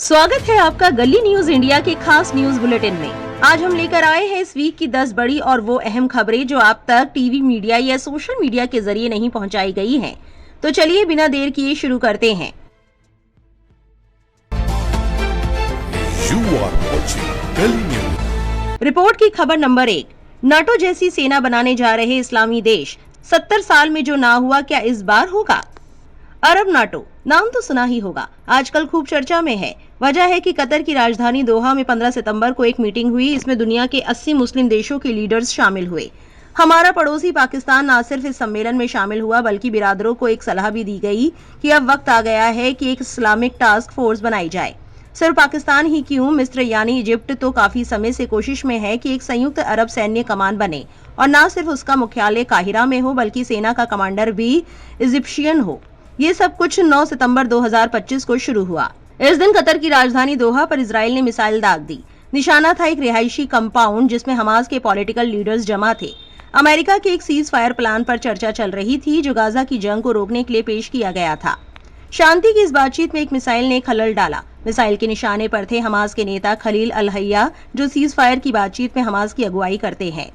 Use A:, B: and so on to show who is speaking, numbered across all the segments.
A: स्वागत है आपका गली न्यूज इंडिया के खास न्यूज बुलेटिन में। आज हम लेकर आए हैं इस वीक की 10 बड़ी और वो अहम खबरें जो आप तक टीवी मीडिया या सोशल मीडिया के जरिए नहीं पहुंचाई गई हैं। तो चलिए बिना देर किए शुरू करते हैं। रिपोर्ट की खबर नंबर 1। नाटो जैसी सेना बनाने जा रहे इस्लामी देश, 70 साल में जो ना हुआ क्या इस बार होगा। अरब नाटो नाम तो सुना ही होगा, आजकल खूब चर्चा में है। वजह है कि कतर की राजधानी दोहा में 15 सितंबर को एक मीटिंग हुई। इसमें दुनिया के 80 मुस्लिम देशों के लीडर्स शामिल हुए। हमारा पड़ोसी पाकिस्तान न सिर्फ इस सम्मेलन में शामिल हुआ बल्कि बिरादरों को एक सलाह भी दी गई कि अब वक्त आ गया है कि एक इस्लामिक टास्क फोर्स बनाई जाए। सिर्फ पाकिस्तान ही क्यों, मिस्र यानी इजिप्ट तो काफी समय से कोशिश में है कि एक संयुक्त अरब सैन्य कमान बने और न सिर्फ उसका मुख्यालय काहिरा में हो बल्कि सेना का कमांडर भी इजिप्शियन हो। ये सब कुछ 9 सितंबर 2025 को शुरू हुआ। इस दिन कतर की राजधानी दोहा पर इजराइल ने मिसाइल दाग दी। निशाना था एक रिहायशी कंपाउंड जिसमें हमास के पॉलिटिकल लीडर्स जमा थे। अमेरिका के एक सीज फायर प्लान पर चर्चा चल रही थी जो गाजा की जंग को रोकने के लिए पेश किया गया था। शांति की इस बातचीत में एक मिसाइल ने खलल डाला। मिसाइल के निशाने पर थे हमास के नेता खलील अल हैया, जो सीज फायर की बातचीत में हमास की अगुवाई करते हैं।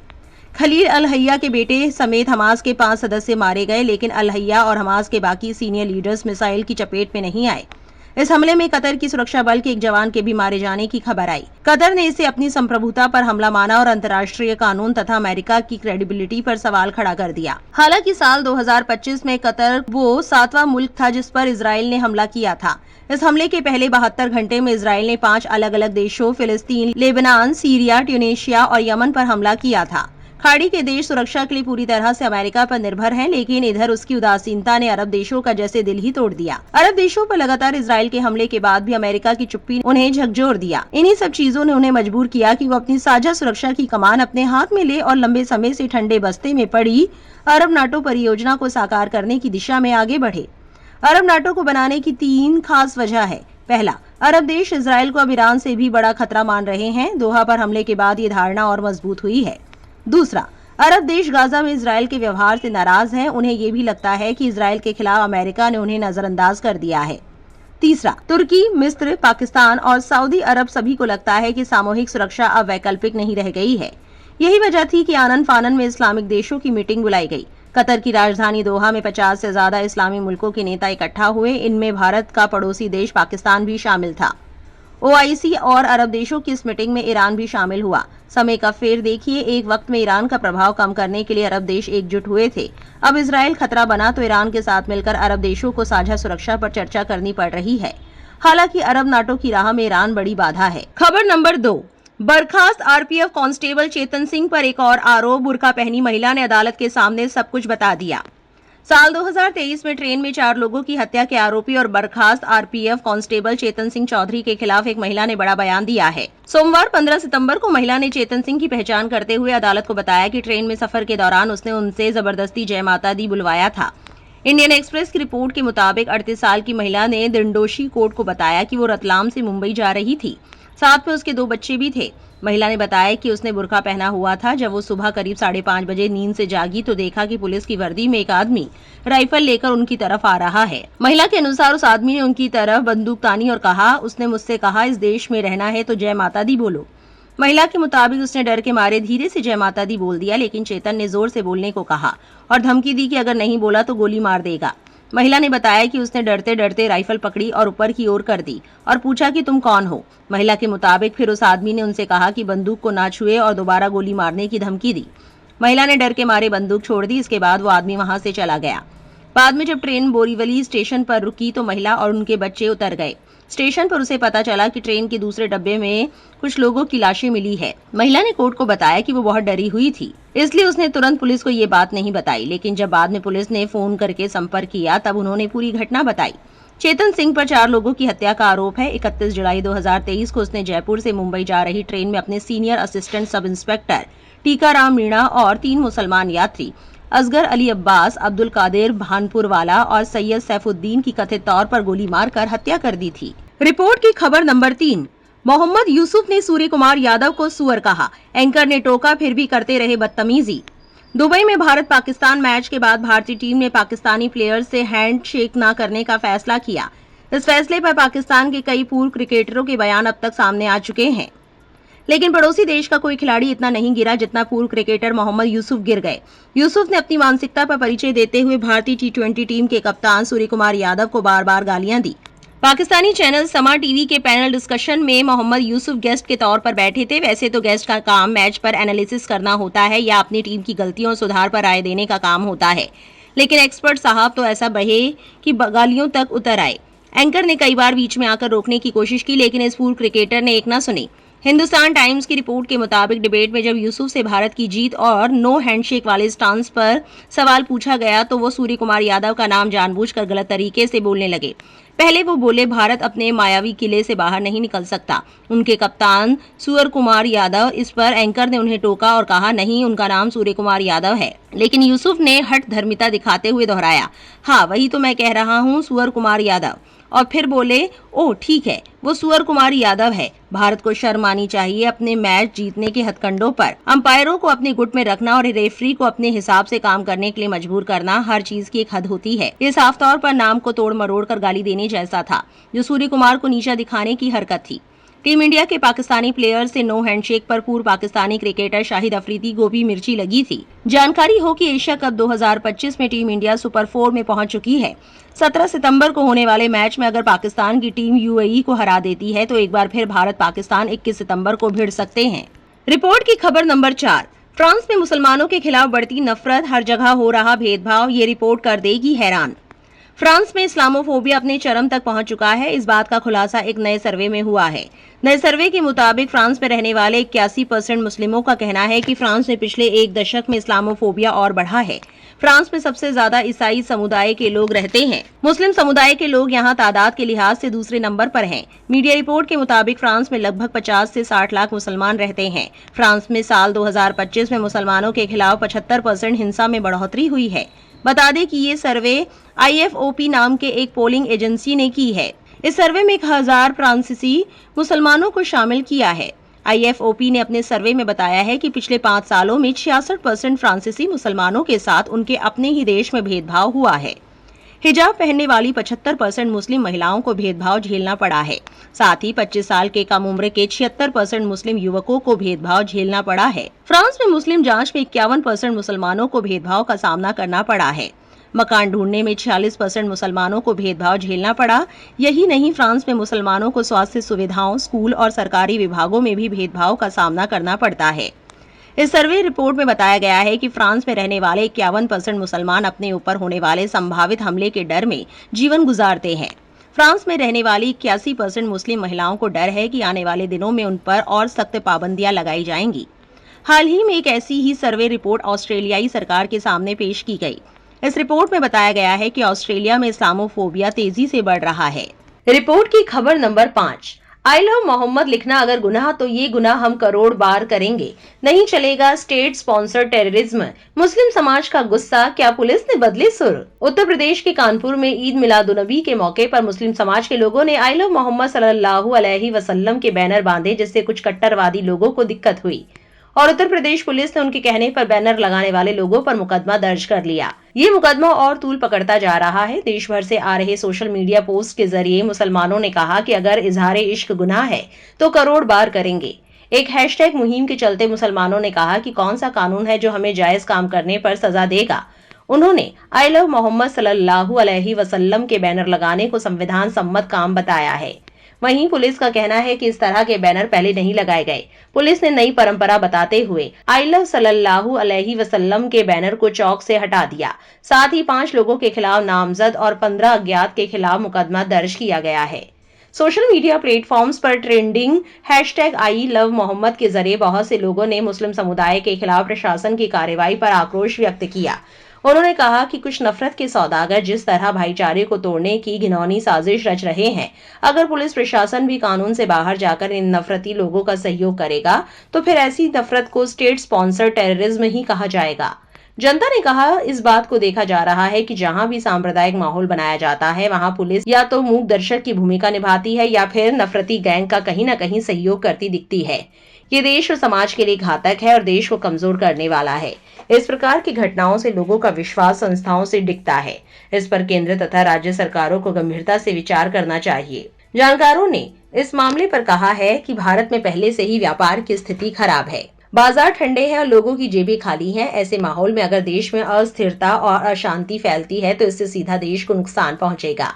A: खलील अल हैया के बेटे समेत हमास के 5 सदस्य मारे गए, लेकिन अल हैया और हमास के बाकी सीनियर लीडर्स मिसाइल की चपेट में नहीं आए। इस हमले में कतर की सुरक्षा बल के एक जवान के भी मारे जाने की खबर आई। कतर ने इसे अपनी संप्रभुता पर हमला माना और अंतर्राष्ट्रीय कानून तथा अमेरिका की क्रेडिबिलिटी पर सवाल खड़ा कर दिया। हालांकि साल 2025 में कतर वो 7वां मुल्क था जिस पर इजराइल ने हमला किया था। इस हमले के पहले 72 घंटे में इजराइल ने 5 अलग अलग देशों फिलिस्तीन, लेबनान, सीरिया, ट्यूनीशिया और यमन पर हमला किया था। खाड़ी के देश सुरक्षा के लिए पूरी तरह से अमेरिका पर निर्भर हैं, लेकिन इधर उसकी उदासीनता ने अरब देशों का जैसे दिल ही तोड़ दिया। अरब देशों पर लगातार इजराइल के हमले के बाद भी अमेरिका की चुप्पी उन्हें झकझोर दिया। इन्हीं सब चीजों ने उन्हें मजबूर किया कि वो अपनी साझा सुरक्षा की कमान अपने हाथ में ले और लंबे समय से ठंडे बस्ते में पड़ी अरब नाटो परियोजना को साकार करने की दिशा में आगे बढ़े। अरब नाटो को बनाने की 3 खास वजह है। पहला, अरब देश इजराइल को अब ईरान से भी बड़ा खतरा मान रहे हैं। दोहा पर हमले के बाद ये धारणा और मजबूत हुई है। दूसरा, अरब देश गाजा में इजराइल के व्यवहार से नाराज हैं। उन्हें ये भी लगता है कि इजराइल के खिलाफ अमेरिका ने उन्हें नजरअंदाज कर दिया है। तीसरा, तुर्की, मिस्र, पाकिस्तान और सऊदी अरब सभी को लगता है कि सामूहिक सुरक्षा अब वैकल्पिक नहीं रह गई है। यही वजह थी कि आनन फानन में इस्लामिक देशों की मीटिंग बुलाई गई। कतर की राजधानी दोहा में 50 से ज्यादा इस्लामी मुल्कों के नेता इकट्ठा हुए। इनमें भारत का पड़ोसी देश पाकिस्तान भी शामिल था। OIC और अरब देशों की इस मीटिंग में ईरान भी शामिल हुआ। समय का फेर देखिए, एक वक्त में ईरान का प्रभाव कम करने के लिए अरब देश एकजुट हुए थे। अब इजराइल खतरा बना तो ईरान के साथ मिलकर अरब देशों को साझा सुरक्षा पर चर्चा करनी पड़ रही है। हालांकि अरब नाटो की राह में ईरान बड़ी बाधा है। खबर नंबर 2। बर्खास्त RPF कांस्टेबल चेतन सिंह पर एक और आरोप। बुर्का पहनी महिला ने अदालत के सामने सब कुछ बता दिया। साल 2023 में ट्रेन में 4 लोगों की हत्या के आरोपी और बर्खास्त RPF कांस्टेबल चेतन सिंह चौधरी के खिलाफ एक महिला ने बड़ा बयान दिया है। सोमवार 15 सितंबर को महिला ने चेतन सिंह की पहचान करते हुए अदालत को बताया कि ट्रेन में सफर के दौरान उसने उनसे जबरदस्ती जय माता दी बुलवाया था। इंडियन एक्सप्रेस की रिपोर्ट के मुताबिक 38 साल की महिला ने दिंडोशी कोर्ट को बताया कि वो रतलाम से मुंबई जा रही थी। साथ में उसके 2 बच्चे भी थे। महिला ने बताया कि उसने बुर्का पहना हुआ था। जब वो सुबह करीब 5:30 बजे नींद से जागी तो देखा कि पुलिस की वर्दी में एक आदमी राइफल लेकर उनकी तरफ आ रहा है। महिला के अनुसार उस आदमी ने उनकी तरफ बंदूक तानी और कहा, उसने मुझसे कहा इस देश में रहना है तो जय माता दी बोलो। महिला के मुताबिक उसने डर के मारे धीरे से जय माता दी बोल दिया, लेकिन चेतन ने जोर से बोलने को कहा और धमकी दी कि अगर नहीं बोला तो गोली मार देगा। महिला ने बताया कि उसने डरते डरते राइफल पकड़ी और ऊपर की ओर कर दी और पूछा कि तुम कौन हो। महिला के मुताबिक फिर उस आदमी ने उनसे कहा कि बंदूक को ना छुए और दोबारा गोली मारने की धमकी दी। महिला ने डर के मारे बंदूक छोड़ दी। इसके बाद वो आदमी वहां से चला गया। बाद में जब ट्रेन बोरीवली स्टेशन पर रुकी तो महिला और उनके बच्चे उतर गए। स्टेशन पर उसे पता चला कि ट्रेन के दूसरे डब्बे में कुछ लोगों की लाशें मिली है। महिला ने कोर्ट को बताया कि वो बहुत डरी हुई थी, इसलिए उसने तुरंत पुलिस को ये बात नहीं बताई। लेकिन जब बाद में पुलिस ने फोन करके संपर्क किया तब उन्होंने पूरी घटना बताई। चेतन सिंह पर 4 लोगों की हत्या का आरोप है। 31 जुलाई 2023 को उसने जयपुर से मुंबई जा रही ट्रेन में अपने senior assistant sub inspector Tikaram Meena और 3 मुसलमान यात्री असगर अली अब्बास, अब्दुल कादिर भानपुर वाला और सैयद सैफुद्दीन की कथित तौर पर गोली मारकर हत्या कर दी थी। रिपोर्ट की खबर नंबर 3। मोहम्मद यूसुफ ने सूर्य कुमार यादव को सुअर कहा। एंकर ने टोका फिर भी करते रहे बदतमीजी। दुबई में भारत पाकिस्तान मैच के बाद भारतीय टीम ने पाकिस्तानी प्लेयर्स से हैंड शेक न करने का फैसला किया। इस फैसले पर पाकिस्तान के कई पूर्व क्रिकेटरों के बयान अब तक सामने आ चुके हैं, लेकिन पड़ोसी देश का कोई खिलाड़ी इतना नहीं गिरा जितना पूर्व क्रिकेटर मोहम्मद यूसुफ गिर गए। यूसुफ ने अपनी मानसिकता पर परिचय देते हुए भारतीय टी20 टीम के कप्तान सूर्य कुमार यादव को बार बार गालियां दी। पाकिस्तानी चैनल समा टीवी के पैनल डिस्कशन में मोहम्मद यूसुफ गेस्ट के तौर पर बैठे थे। वैसे तो गेस्ट का काम मैच पर एनालिसिस करना होता है या अपनी टीम की गलतियों और सुधार पर राय देने का काम होता है, लेकिन एक्सपर्ट साहब तो ऐसा बहे कि गालियों तक उतर आए। एंकर ने कई बार बीच में आकर रोकने की कोशिश की, लेकिन इस पूर्व क्रिकेटर ने एक न सुनी। हिंदुस्तान टाइम्स की रिपोर्ट के मुताबिक डिबेट में जब यूसुफ से भारत की जीत और नो हैंडशेक वाले स्टांस पर सवाल पूछा गया तो वो सूर्य कुमार यादव का नाम जानबूझकर गलत तरीके से बोलने लगे। पहले वो बोले भारत अपने मायावी किले से बाहर नहीं निकल सकता। उनके कप्तान सूर्य कुमार यादव, इस पर एंकर ने उन्हें टोका और कहा नहीं, उनका नाम सूर्य कुमार यादव है। लेकिन यूसुफ ने हठ धर्मिता दिखाते हुए दोहराया, हाँ वही तो मैं कह रहा हूँ, सूर्य कुमार यादव। और फिर बोले, ओह ठीक है, वो सूर्य कुमार यादव है। भारत को शर्म आनी चाहिए अपने मैच जीतने के हथकंडों पर। अंपायरों को अपने गुट में रखना और रेफरी को अपने हिसाब से काम करने के लिए मजबूर करना, हर चीज की एक हद होती है। ये साफ तौर पर नाम को तोड़ मरोड़ कर गाली देने जैसा था, जो सूर्य कुमार को नीचा दिखाने की हरकत थी। टीम इंडिया के पाकिस्तानी प्लेयर से नो हैंडशेक पर पूर्व पाकिस्तानी क्रिकेटर शाहिद अफरीदी को भी मिर्ची लगी थी। जानकारी हो कि एशिया कप 2025 में टीम इंडिया सुपर 4 में पहुंच चुकी है। 17 सितंबर को होने वाले मैच में अगर पाकिस्तान की टीम यूएई को हरा देती है तो एक बार फिर भारत पाकिस्तान 21 सितंबर को भिड़ सकते हैं। रिपोर्ट की खबर नंबर 4, फ्रांस में मुसलमानों के खिलाफ बढ़ती नफरत, हर जगह हो रहा भेदभाव, ये रिपोर्ट कर देगी हैरान। फ्रांस में इस्लामोफोबिया अपने चरम तक पहुंच चुका है। इस बात का खुलासा एक नए सर्वे में हुआ है। नए सर्वे के मुताबिक फ्रांस में रहने वाले 81% मुस्लिमों का कहना है कि फ्रांस में पिछले एक दशक में इस्लामोफोबिया और बढ़ा है। फ्रांस में सबसे ज्यादा ईसाई समुदाय के लोग रहते हैं। मुस्लिम समुदाय के लोग यहाँ तादाद के लिहाज से दूसरे नंबर पर हैं। मीडिया रिपोर्ट के मुताबिक फ्रांस में लगभग 50 से 60 लाख मुसलमान रहते हैं। फ्रांस में साल 2025 में मुसलमानों के खिलाफ 75% हिंसा में बढ़ोतरी हुई है। बता दें कि ये सर्वे IFOP नाम के एक पोलिंग एजेंसी ने की है। इस सर्वे में 1000 फ्रांसीसी मुसलमानों को शामिल किया है। IFOP ने अपने सर्वे में बताया है कि पिछले 5 सालों में 66% फ्रांसीसी मुसलमानों के साथ उनके अपने ही देश में भेदभाव हुआ है। हिजाब पहनने वाली 75% मुस्लिम महिलाओं को भेदभाव झेलना पड़ा है। साथ ही 25 साल के कम उम्र के 76% मुस्लिम युवकों को भेदभाव झेलना पड़ा है। फ्रांस में मुस्लिम जांच में 51% मुसलमानों को भेदभाव का सामना करना पड़ा है। मकान ढूंढने में 46% मुसलमानों को भेदभाव झेलना पड़ा। यही नहीं, फ्रांस में मुसलमानों को स्वास्थ्य सुविधाओं, स्कूल और सरकारी विभागों में भी भेदभाव का सामना करना पड़ता है। इस सर्वे रिपोर्ट में बताया गया है कि फ्रांस में रहने वाले 51% मुसलमान अपने ऊपर होने वाले संभावित हमले के डर में जीवन गुजारते हैं। फ्रांस में रहने वाली 81% मुस्लिम महिलाओं को डर है कि आने वाले दिनों में उन पर और सख्त पाबंदियां लगाई जाएंगी। हाल ही में एक ऐसी ही सर्वे रिपोर्ट ऑस्ट्रेलियाई सरकार के सामने पेश की गई। इस रिपोर्ट में बताया गया है कि ऑस्ट्रेलिया में इस्लामोफोबिया तेजी से बढ़ रहा है। रिपोर्ट की खबर नंबर 5, आई लव मोहम्मद लिखना अगर गुनाह तो ये गुनाह हम करोड़ बार करेंगे। नहीं चलेगा स्टेट स्पॉन्सर्ड टेररिज्म, मुस्लिम समाज का गुस्सा, क्या पुलिस ने बदले सुर। उत्तर प्रदेश के कानपुर में ईद मिलादुन्नबी के मौके पर मुस्लिम समाज के लोगों ने आई लव मोहम्मद सल्लल्लाहु अलैहि वसल्लम के बैनर बांधे, जिससे कुछ कट्टरवादी लोगों को दिक्कत हुई और उत्तर प्रदेश पुलिस ने उनके कहने पर बैनर लगाने वाले लोगों पर मुकदमा दर्ज कर लिया। ये मुकदमा और तूल पकड़ता जा रहा है। देश भर से आ रहे सोशल मीडिया पोस्ट के जरिए मुसलमानों ने कहा कि अगर इजहारे इश्क गुनाह है तो करोड़ बार करेंगे। एक हैशटैग मुहिम के चलते मुसलमानों ने कहा कि कौन सा कानून है जो हमें जायज काम करने पर सजा देगा। उन्होंने आई लव मोहम्मद सल्लल्लाहु अलैहि वसल्लम के बैनर लगाने को संविधान सम्मत काम बताया है। वहीं पुलिस का कहना है कि इस तरह के बैनर पहले नहीं लगाए गए। पुलिस ने नई परंपरा बताते हुए आई लव सल्लल्लाहु अलैहि वसल्लम के बैनर को चौक से हटा दिया। साथ ही 5 लोगों के खिलाफ नामजद और 15 अज्ञात के खिलाफ मुकदमा दर्ज किया गया है। सोशल मीडिया प्लेटफॉर्म्स पर trending hashtag I love Muhammad के जरिए बहुत से लोगों ने मुस्लिम समुदाय के खिलाफ प्रशासन की कार्रवाई पर आक्रोश व्यक्त किया। उन्होंने कहा कि कुछ नफरत के सौदागर जिस तरह भाईचारे को तोड़ने की घिनौनी साजिश रच रहे हैं, अगर पुलिस प्रशासन भी कानून से बाहर जाकर इन नफरती लोगों का सहयोग करेगा तो फिर ऐसी नफरत को स्टेट स्पॉन्सर्ड टेररिज्म ही कहा जाएगा। जनता ने कहा, इस बात को देखा जा रहा है कि जहां भी सांप्रदायिक माहौल बनाया जाता है वहां पुलिस या तो मूक दर्शक की भूमिका निभाती है या फिर नफरती गैंग का कहीं न कहीं सहयोग करती दिखती है। ये देश और समाज के लिए घातक है और देश को कमजोर करने वाला है। इस प्रकार की घटनाओं से लोगों का विश्वास संस्थाओं से डिगता है। इस पर केंद्र तथा राज्य सरकारों को गंभीरता से विचार करना चाहिए। जानकारों ने इस मामले पर कहा है कि भारत में पहले से ही व्यापार की स्थिति खराब है, बाजार ठंडे हैं और लोगों की जेबें खाली हैं। ऐसे माहौल में अगर देश में अस्थिरता और अशांति फैलती है तो इससे सीधा देश को नुकसान पहुंचेगा।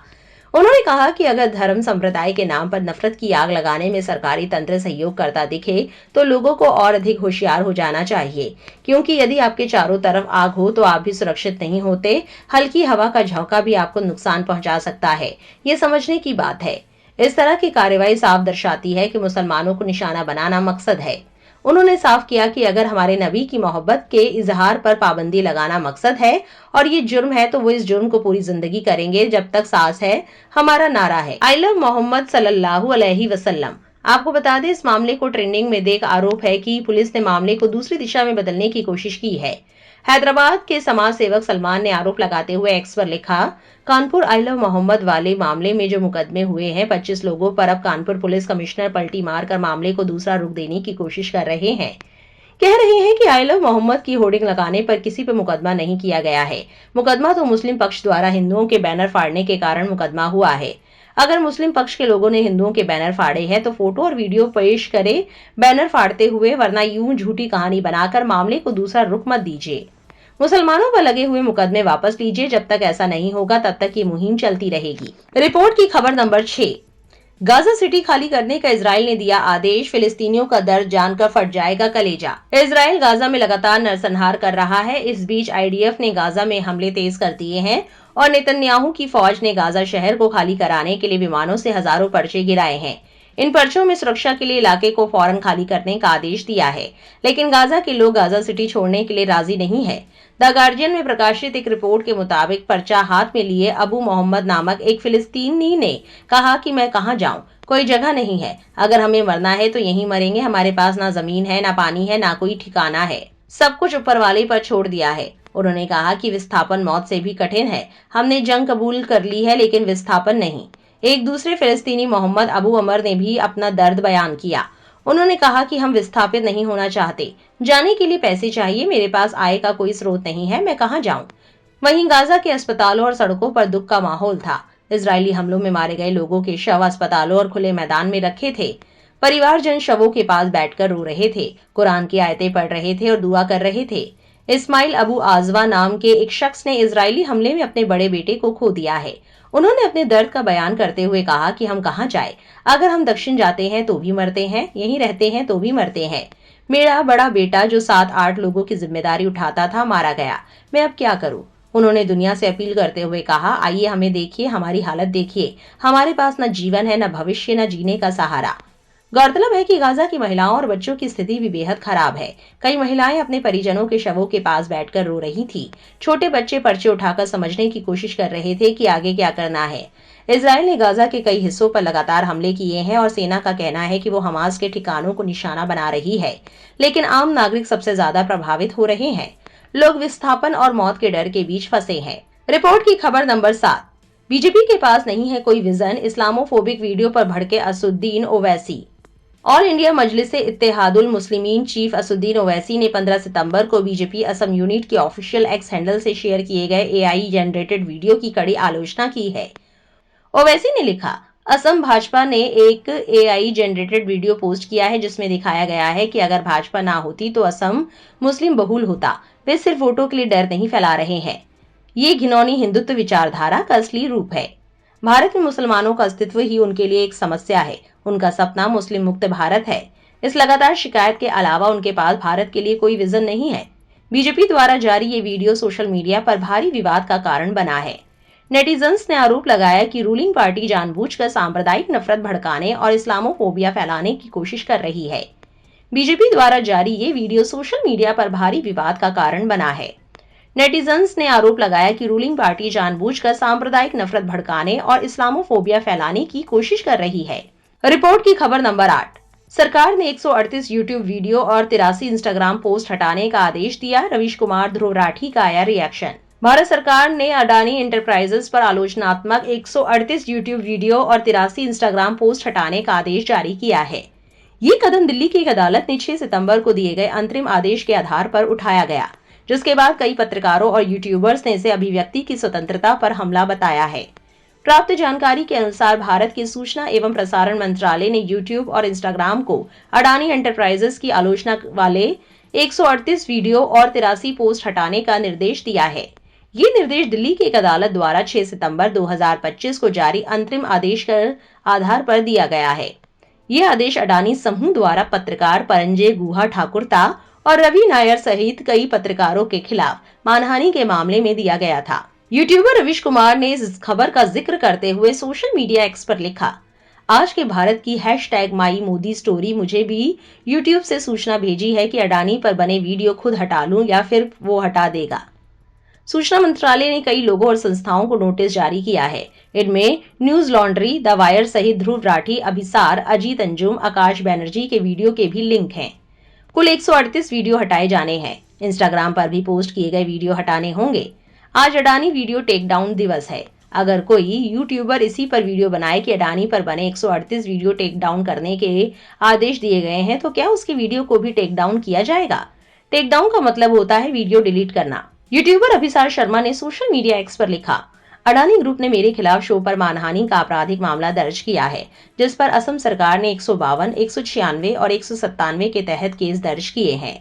A: उन्होंने कहा कि अगर धर्म संप्रदाय के नाम पर नफरत की आग लगाने में सरकारी तंत्र सहयोग करता दिखे तो लोगों को और अधिक होशियार हो जाना चाहिए, क्योंकि यदि आपके चारों तरफ आग हो तो आप भी सुरक्षित नहीं होते। हल्की हवा का झोंका भी आपको नुकसान पहुंचा सकता है, ये समझने की बात है। इस तरह की कार्रवाई साफ दर्शाती है कि मुसलमानों को निशाना बनाना मकसद है। उन्होंने साफ किया कि अगर हमारे नबी की मोहब्बत के इजहार पर पाबंदी लगाना मकसद है और ये जुर्म है तो वो इस जुर्म को पूरी जिंदगी करेंगे जब तक सांस है। हमारा नारा है, आई लव मोहम्मद सल्लल्लाहु अलैहि वसल्लम। आपको बता दें, इस मामले को ट्रेंडिंग में देख आरोप है कि पुलिस ने मामले को दूसरी दिशा में बदलने की कोशिश की है। हैदराबाद के समाज सेवक सलमान ने आरोप लगाते हुए एक्स पर लिखा, कानपुर आई लव मोहम्मद वाले मामले में जो मुकदमे हुए हैं 25 लोगों पर अब कानपुर पुलिस कमिश्नर पलटी मारकर मामले को दूसरा रुख देने की कोशिश कर रहे हैं। कह रहे हैं कि आई लव मोहम्मद की होर्डिंग लगाने पर किसी पर मुकदमा नहीं किया गया है। मुकदमा तो मुस्लिम पक्ष द्वारा हिंदुओं के बैनर फाड़ने के कारण मुकदमा हुआ है। अगर मुस्लिम पक्ष के लोगों ने हिंदुओं के बैनर फाड़े हैं तो फोटो और वीडियो पेश करे बैनर फाड़ते हुए, वरना यूं झूठी कहानी बनाकर मामले को दूसरा रुख मत दीजिए। मुसलमानों पर लगे हुए मुकदमे वापस लीजिए। जब तक ऐसा नहीं होगा तब तक ये मुहिम चलती रहेगी। रिपोर्ट की खबर नंबर 6। गाजा सिटी खाली करने का इजराइल ने दिया आदेश, फिलिस्तीनियों का दर्द जानकर फट जाएगा कलेजा। इजराइल गाजा में लगातार नरसंहार कर रहा है। इस बीच आईडीएफ ने गाजा में हमले तेज कर दिए हैं और नेतन्याहू की फौज ने गाजा शहर को खाली कराने के लिए विमानों से हजारों पर्चे गिराए हैं। इन पर्चों में सुरक्षा के लिए इलाके को फौरन खाली करने का आदेश दिया है, लेकिन गाजा के लोग गाजा सिटी छोड़ने के लिए राजी नहीं है। द गार्जियन में प्रकाशित एक रिपोर्ट के मुताबिक पर्चा हाथ में लिए अबू मोहम्मद नामक एक फिलिस्तीनी ने कहा कि मैं कहां जाऊं, कोई जगह नहीं है। अगर हमें मरना है तो यहीं मरेंगे। हमारे पास ना जमीन है, ना पानी है, ना कोई ठिकाना है। सब कुछ ऊपर वाले पर छोड़ दिया है। उन्होंने कहा कि विस्थापन मौत से भी कठिन है। हमने जंग कबूल कर ली है लेकिन विस्थापन नहीं। एक दूसरे फिलिस्तीनी मोहम्मद अबू अमर ने भी अपना दर्द बयान किया। उन्होंने कहा कि हम विस्थापित नहीं होना चाहते। जाने के लिए पैसे चाहिए। मेरे पास आय का कोई स्रोत नहीं है, मैं कहां जाऊं। वहीं गाजा के अस्पतालों और सड़कों पर दुख का माहौल था। इजरायली हमलों में मारे गए लोगों के शव अस्पतालों और खुले मैदान में रखे थे। परिवारजन शवों के पास बैठकर रो रहे थे, कुरान की आयतें पढ़ रहे थे और दुआ कर रहे थे। इस्माइल अबू आजवा नाम के एक शख्स ने इजरायली हमले में अपने बड़े बेटे को खो दिया है। उन्होंने अपने दर्द का बयान करते हुए कहा कि हम कहां जाए। अगर हम दक्षिण जाते हैं तो भी मरते हैं, यहीं रहते हैं तो भी मरते हैं। मेरा बड़ा बेटा जो 7-8 लोगों की जिम्मेदारी उठाता था मारा गया। मैं अब क्या करूं। उन्होंने दुनिया से अपील करते हुए कहा, आइए हमें देखिए, हमारी हालत देखिए। हमारे पास न जीवन है, न भविष्य, न जीने का सहारा। गौरतलब है कि गाजा की महिलाओं और बच्चों की स्थिति भी बेहद खराब है। कई महिलाएं अपने परिजनों के शवों के पास बैठकर रो रही थी। छोटे बच्चे पर्चे उठाकर समझने की कोशिश कर रहे थे कि आगे क्या करना है। इजराइल ने गाजा के कई हिस्सों पर लगातार हमले किए हैं और सेना का कहना है कि वो हमास के ठिकानों को निशाना बना रही है, लेकिन आम नागरिक सबसे ज्यादा प्रभावित हो रहे हैं। लोग विस्थापन और मौत के डर के बीच फंसे हैं। रिपोर्ट की खबर नंबर 7। बीजेपी के पास नहीं है कोई विजन, इस्लामोफोबिक वीडियो पर भड़के असुद्दीन ओवैसी। ऑल इंडिया मजलिस इत्तेहादुल मुस्लिमीन चीफ असुद्दीन ओवैसी ने 15 सितंबर को बीजेपी असम यूनिट के ऑफिशियल एक्स हैंडल से शेयर किए गए एआई जनरेटेड वीडियो की कड़ी आलोचना की है। ओवैसी ने लिखा, असम भाजपा ने एक एआई जनरेटेड वीडियो पोस्ट किया है जिसमें दिखाया गया है कि अगर भाजपा ना होती तो असम मुस्लिम बहुल होता। वे सिर्फ वोटों के लिए डर नहीं फैला रहे हैं। ये घिनौनी हिंदुत्व विचारधारा का असली रूप है। भारत में मुसलमानों का अस्तित्व ही उनके लिए एक समस्या है। उनका सपना मुस्लिम मुक्त भारत है। इस लगातार शिकायत के अलावा उनके पास भारत के लिए कोई विजन नहीं है। बीजेपी द्वारा जारी ये वीडियो सोशल मीडिया पर भारी विवाद का कारण बना है। नेटिजन्स ने आरोप लगाया कि रूलिंग पार्टी जानबूझकर सांप्रदायिक नफरत भड़काने और इस्लामोफोबिया फैलाने की कोशिश कर रही है। बीजेपी द्वारा जारी ये वीडियो सोशल मीडिया पर भारी विवाद का कारण बना है। नेटिजन्स ने आरोप लगाया कि रूलिंग पार्टी जानबूझकर सांप्रदायिक नफरत भड़काने और इस्लामोफोबिया फैलाने की कोशिश कर रही है। रिपोर्ट की खबर नंबर 8। सरकार ने 138 यूट्यूब वीडियो और 83 इंस्टाग्राम पोस्ट हटाने का आदेश दिया। रवीश कुमार ध्रुव राठी का आया रिएक्शन। भारत सरकार ने अडानी एंटरप्राइजेस पर आलोचनात्मक 138 यूट्यूब वीडियो और 83 इंस्टाग्राम पोस्ट हटाने का आदेश जारी किया है। ये कदम दिल्ली की एक अदालत ने 6 सितंबर को दिए गए अंतरिम आदेश के आधार पर उठाया गया, जिसके बाद कई पत्रकारों और यूट्यूबर्स ने इसे अभिव्यक्ति की स्वतंत्रता पर हमला बताया है। प्राप्त जानकारी के अनुसार भारत के सूचना एवं प्रसारण मंत्रालय ने यूट्यूब और इंस्टाग्राम को अडानी एंटरप्राइजेस की आलोचना वाले 138 वीडियो और 83 पोस्ट हटाने का निर्देश दिया है। ये निर्देश दिल्ली की एक अदालत द्वारा 6 सितंबर 2025 को जारी अंतरिम आदेश के आधार पर दिया गया है। ये आदेश अडानी समूह द्वारा पत्रकार परंजय गुहा ठाकुरता और रवि नायर सहित कई पत्रकारों के खिलाफ मानहानि के मामले में दिया गया था। यूट्यूबर रवीश कुमार ने इस खबर का जिक्र करते हुए सोशल मीडिया एक्स पर लिखा, आज के भारत की #माई_मोदी स्टोरी मुझे भी यूट्यूब से सूचना भेजी है कि अडानी पर बने वीडियो खुद हटा लूं या फिर वो हटा देगा। सूचना मंत्रालय ने कई लोगों और संस्थाओं को नोटिस जारी किया है। इनमें न्यूज लॉन्ड्री, द वायर सहित ध्रुव राठी, अभिसार, अजीत अंजुम, आकाश बैनर्जी के वीडियो के भी लिंक हैं। कुल 138 वीडियो हटाए जाने हैं। इंस्टाग्राम पर भी पोस्ट किए गए वीडियो हटाने होंगे। आज अडानी वीडियो टेक डाउन दिवस है। अगर कोई यूट्यूबर इसी पर वीडियो बनाए कि अडानी पर बने 138 वीडियो टेक डाउन करने के आदेश दिए गए हैं, तो क्या उसकी वीडियो को भी टेक डाउन किया जाएगा? टेक डाउन का मतलब होता है वीडियो डिलीट करना। यूट्यूबर अभिसार शर्मा ने सोशल मीडिया एक्स पर लिखा, अडानी ग्रुप ने मेरे खिलाफ शो पर मानहानि का आपराधिक मामला दर्ज किया है, जिस पर असम सरकार ने 152, 196 और 197 के तहत केस दर्ज किए हैं।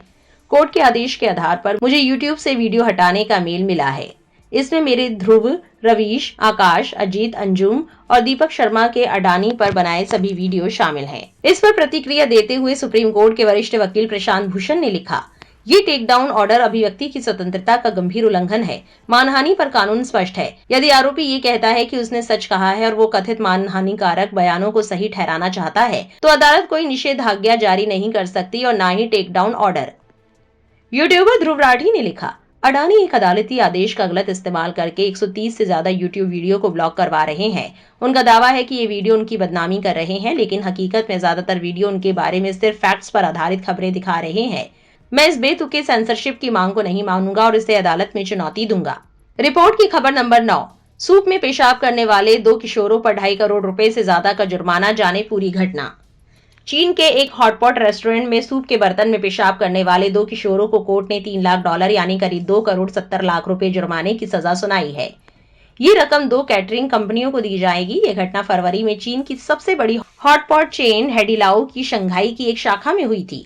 A: कोर्ट के आदेश के आधार पर मुझे यूट्यूब से वीडियो हटाने का मेल मिला है। इसमें मेरे ध्रुव, रवीश, आकाश, अजीत अंजुम और दीपक शर्मा के अडानी पर बनाए सभी वीडियो शामिल हैं। इस पर प्रतिक्रिया देते हुए सुप्रीम कोर्ट के वरिष्ठ वकील प्रशांत भूषण ने लिखा, ये टेक डाउन ऑर्डर अभिव्यक्ति की स्वतंत्रता का गंभीर उल्लंघन है। मानहानि पर कानून स्पष्ट है। यदि आरोपी ये कहता है कि उसने सच कहा है और वो कथित मानहानिकारक बयानों को सही ठहराना चाहता है, तो अदालत कोई निषेधाज्ञा जारी नहीं कर सकती और न ही take down order. YouTuber Dhruv Rathee ने लिखा, अडानी एक अदालती आदेश का गलत इस्तेमाल करके 130 से ज्यादा यूट्यूब वीडियो को ब्लॉक करवा रहे हैं। उनका दावा है कि ये वीडियो उनकी बदनामी कर रहे हैं, लेकिन हकीकत में ज्यादातर वीडियो उनके बारे में सिर्फ फैक्ट्स पर आधारित खबरें दिखा रहे हैं। मैं इस बेतुके सेंसरशिप की मांग को नहीं मानूंगा और इसे अदालत में चुनौती दूंगा। रिपोर्ट की खबर नंबर 9, सूप में पेशाब करने वाले 2 किशोरों पर 2.5 करोड़ रुपए से ज्यादा का जुर्माना, जाने पूरी घटना। चीन के एक हॉटपॉट रेस्टोरेंट में सूप के बर्तन में पेशाब करने वाले 2 किशोरों को कोर्ट ने $3 लाख यानी करीब 2 करोड़ 70 लाख रुपए जुर्माने की सजा सुनाई है। ये रकम 2 कैटरिंग कंपनियों को दी जाएगी। ये घटना फरवरी में चीन की सबसे बड़ी हॉटपॉट चेन हैडिलाओ की शंघाई की एक शाखा में हुई थी।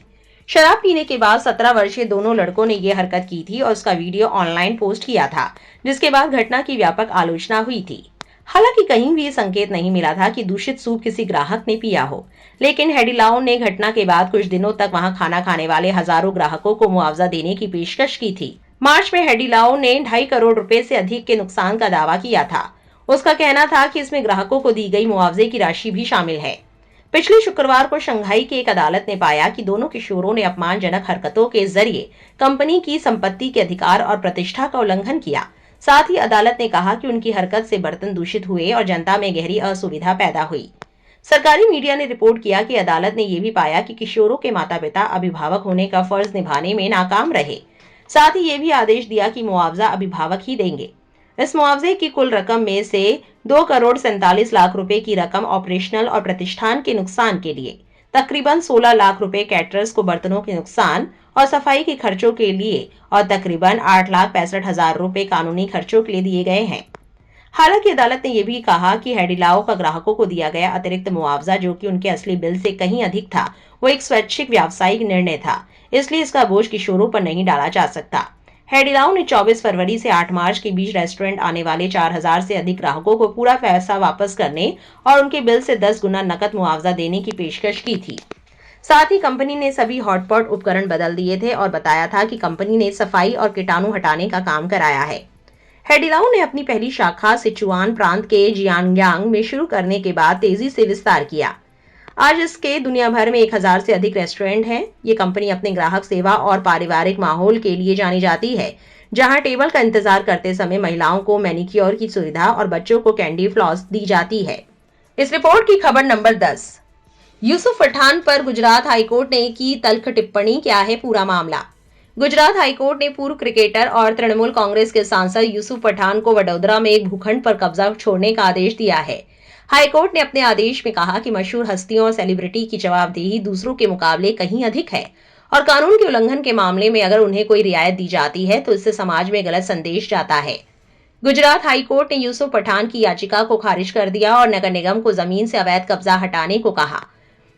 A: शराब पीने के बाद 17 वर्षीय दोनों लड़कों ने ये हरकत की थी और उसका वीडियो ऑनलाइन पोस्ट किया था, जिसके बाद घटना की व्यापक आलोचना हुई थी। हालांकि कहीं भी ये संकेत नहीं मिला था कि दूषित सूप किसी ग्राहक ने पिया हो, लेकिन हैडिलाओ ने घटना के बाद कुछ दिनों तक वहां खाना खाने वाले हजारों ग्राहकों को मुआवजा देने की पेशकश की थी। मार्च में हैडिलाओ ने 2.5 करोड़ रुपए से अधिक के नुकसान का दावा किया था। उसका कहना था कि इसमें ग्राहकों को दी गई मुआवजे की राशि भी शामिल है। पिछले शुक्रवार को शंघाई की एक अदालत ने पाया कि दोनों किशोरों ने अपमानजनक हरकतों के जरिए कंपनी की संपत्ति के अधिकार और प्रतिष्ठा का उल्लंघन किया। साथ ही अदालत ने कहा कि उनकी हरकत से बर्तन दूषित हुए और जनता में गहरी असुविधा पैदा हुई। सरकारी मीडिया ने रिपोर्ट किया कि अदालत ने यह भी पाया कि किशोरों के माता पिता अभिभावक होने का फर्ज निभाने में नाकाम रहे। साथ ही ये भी आदेश दिया कि मुआवजा अभिभावक ही देंगे। इस मुआवजे की कुल रकम में से 2 करोड़ 47 लाख रुपए की रकम ऑपरेशनल और प्रतिष्ठान के नुकसान के लिए, तकरीबन 16 लाख रुपए कैटरर्स को बर्तनों के नुकसान और सफाई के खर्चों के लिए और तकरीबन 8,65,000 रुपए कानूनी खर्चों के लिए दिए गए हैं। हालांकि अदालत ने यह भी कहा कि हैडिलाओ का ग्राहकों को दिया गया अतिरिक्त मुआवजा, जो कि उनके असली बिल से कहीं अधिक था, वो एक स्वैच्छिक व्यावसायिक निर्णय था, इसलिए इसका बोझ किशोरों पर नहीं डाला जा सकता। हैडिलाओ ने 24 फरवरी से 8 मार्च के बीच रेस्टोरेंट आने वाले 4,000 से अधिक ग्राहकों को पूरा पैसा वापस करने और उनके बिल से 10 गुना नकद मुआवजा देने की पेशकश की थी। साथ ही कंपनी ने सभी हॉटपॉट उपकरण बदल दिए थे और बताया था कि कंपनी ने सफाई और कीटाणु हटाने का काम कराया है। हैडिलाओ ने अपनी पहली शाखा सिचुआन प्रांत के जियानग्यांग में शुरू करने के बाद तेजी से विस्तार किया। आज इसके दुनिया भर में 1000 से अधिक रेस्टोरेंट हैं। ये कंपनी अपने ग्राहक सेवा और पारिवारिक माहौल के लिए जानी जाती है, जहां टेबल का इंतजार करते समय महिलाओं को मैनिक्योर की सुविधा और बच्चों को कैंडी फ्लॉस दी जाती है। इस रिपोर्ट की खबर नंबर 10, यूसुफ पठान पर गुजरात हाईकोर्ट ने की तल्ख टिप्पणी, क्या है पूरा मामला। गुजरात हाईकोर्ट ने पूर्व क्रिकेटर और तृणमूल कांग्रेस के सांसद यूसुफ पठान को वडोदरा में एक भूखंड पर कब्जा छोड़ने का आदेश दिया है। हाईकोर्ट ने अपने आदेश में कहा कि मशहूर हस्तियों और सेलिब्रिटी की जवाबदेही दूसरों के मुकाबले कहीं अधिक है और कानून के उल्लंघन के मामले में अगर उन्हें कोई रियायत दी जाती है तो इससे समाज में गलत संदेश जाता है। गुजरात हाईकोर्ट ने यूसुफ पठान की याचिका को खारिज कर दिया और नगर निगम को जमीन से अवैध कब्जा हटाने को कहा।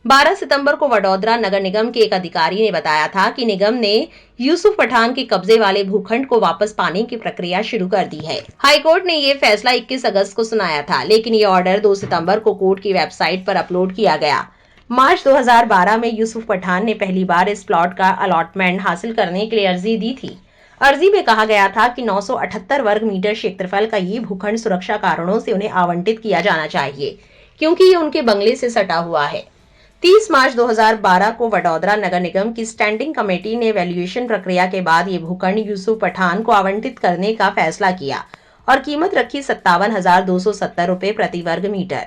A: 12 सितंबर को वडोदरा नगर निगम के एक अधिकारी ने बताया था कि निगम ने यूसुफ पठान के कब्जे वाले भूखंड को वापस पाने की प्रक्रिया शुरू कर दी है। हाईकोर्ट ने ये फैसला 21 अगस्त को सुनाया था, लेकिन ये ऑर्डर 2 सितंबर को कोर्ट की वेबसाइट पर अपलोड किया गया। मार्च 2012 में यूसुफ पठान ने पहली बार इस प्लॉट का अलॉटमेंट हासिल करने के लिए अर्जी दी थी। अर्जी में कहा गया था कि 978 वर्ग मीटर क्षेत्रफल का ये भूखंड सुरक्षा कारणों से उन्हें आवंटित किया जाना चाहिए, क्योंकि ये उनके बंगले से सटा हुआ है। 30 मार्च 2012 को वडोदरा नगर निगम की स्टैंडिंग कमेटी ने वैल्यूएशन प्रक्रिया के बाद ये भूखंड यूसुफ पठान को आवंटित करने का फैसला किया और कीमत रखी 57,270 रुपए प्रति वर्ग मीटर।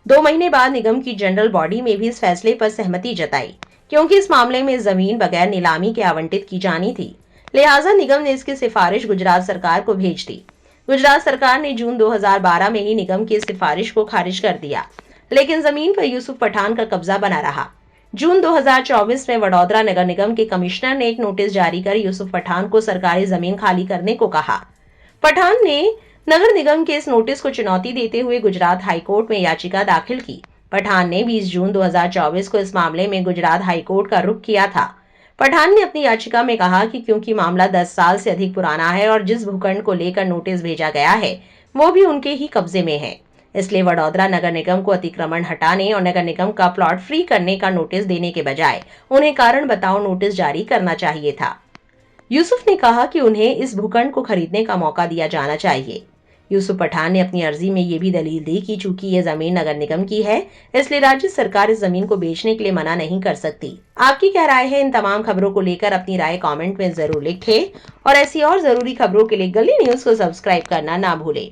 A: 2 महीने बाद निगम की जनरल बॉडी में भी इस फैसले पर सहमति जताई, क्योंकि इस मामले में जमीन बगैर नीलामी के आवंटित की जानी थी। लिहाजा निगम ने इसकी सिफारिश गुजरात सरकार को भेज दी। गुजरात सरकार ने जून 2012 में ही निगम की सिफारिश को खारिज कर दिया, लेकिन जमीन पर यूसुफ पठान का कब्जा बना रहा। जून 2024 में वडोदरा नगर निगम के कमिश्नर ने एक नोटिस जारी कर यूसुफ पठान को सरकारी जमीन खाली करने को कहा। पठान ने नगर निगम के इस नोटिस को चुनौती देते हुए गुजरात हाईकोर्ट में याचिका दाखिल की। पठान ने 20 जून 2024 को इस मामले में गुजरात हाईकोर्ट का रुख किया था। पठान ने अपनी याचिका में कहा कि क्योंकि मामला 10 साल से अधिक पुराना है और जिस भूखंड को लेकर नोटिस भेजा गया है वो भी उनके ही कब्जे में है, इसलिए वडोदरा नगर निगम को अतिक्रमण हटाने और नगर निगम का प्लॉट फ्री करने का नोटिस देने के बजाय उन्हें कारण बताओ नोटिस जारी करना चाहिए था। यूसुफ ने कहा कि उन्हें इस भूखंड को खरीदने का मौका दिया जाना चाहिए। यूसुफ पठान ने अपनी अर्जी में ये भी दलील दी कि चूंकि ये जमीन नगर निगम की है, इसलिए राज्य सरकार इस जमीन को बेचने के लिए मना नहीं कर सकती। आपकी क्या राय है इन तमाम खबरों को लेकर? अपनी राय कमेंट में जरूर लिखें और ऐसी और जरूरी खबरों के लिए गली न्यूज को सब्सक्राइब करना ना भूलें।